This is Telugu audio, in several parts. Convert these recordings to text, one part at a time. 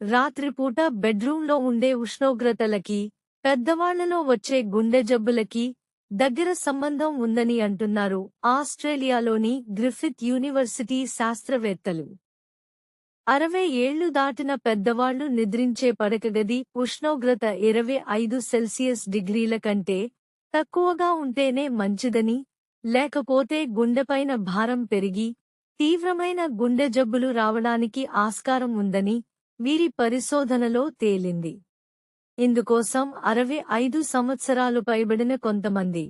రాత్రిపూట బెడ్రూంలో ఉండే ఉష్ణోగ్రతలకి, పెద్దవాళ్లలో వచ్చే గుండె జబ్బులకి దగ్గర సంబంధం ఉందని అంటున్నారు ఆస్ట్రేలియాలోని గ్రిఫిత్ యూనివర్సిటీ శాస్త్రవేత్తలు. 60 ఏళ్లు దాటిన పెద్దవాళ్లు నిద్రించే పడకగది ఉష్ణోగ్రత 25 డిగ్రీల కంటే తక్కువగా ఉంటేనే మంచిదని, లేకపోతే గుండెపైన భారం పెరిగి తీవ్రమైన గుండె జబ్బులు రావడానికి ఆస్కారం ఉందని వీరి పరిశోధనలో తేలింది. ఇందుకోసం 65 సంవత్సరాలు పైబడిన కొంతమంది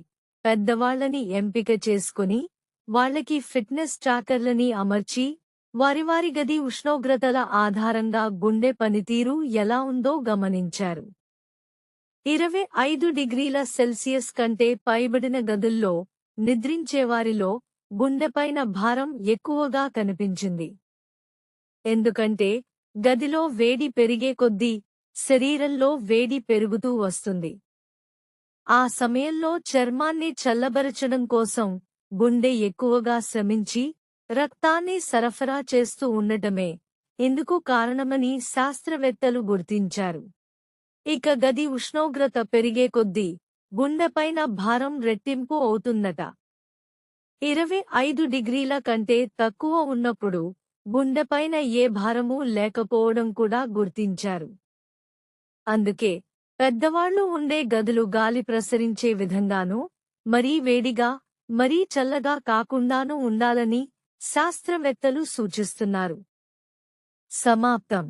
పెద్దవాళ్లని ఎంపిక చేసుకుని వాళ్లకి ఫిట్నెస్ ట్రాకర్లని అమర్చి వారి గది ఉష్ణోగ్రతల ఆధారంగా గుండె పనితీరు ఎలా ఉందో గమనించారు. 25 డిగ్రీల సెల్సియస్ కంటే పైబడిన గదుల్లో నిద్రించేవారిలో గుండెపైన భారం ఎక్కువగా కనిపించింది. ఎందుకంటే గదిలో వేడి పెరిగే కొద్దీ శరీరంలో వేడి పెరుగుతూ వస్తుంది. ఆ సమయంలో చర్మాన్ని చల్లబరచడం కోసం గుండె ఎక్కువగా శ్రమించి రక్తాన్ని సరఫరా చేస్తూ ఉండటమే ఇందుకు కారణమని శాస్త్రవేత్తలు గుర్తించారు. ఇక గది ఉష్ణోగ్రత పెరిగే కొద్దీ గుండెపైన భారం రెట్టింపు అవుతుందట. 25 డిగ్రీల కంటే తక్కువ ఉన్నప్పుడు గుండెపైన ఏ భారమూ లేకపోవడం కూడా గుర్తించారు. అందుకే పెద్దవాళ్లు ఉండే గదులు గాలి ప్రసరించే విధంగానూ, మరీ వేడిగా, మరీ చల్లగా కాకుండానూ ఉండాలని శాస్త్రవేత్తలు సూచిస్తున్నారు. సమాప్తం.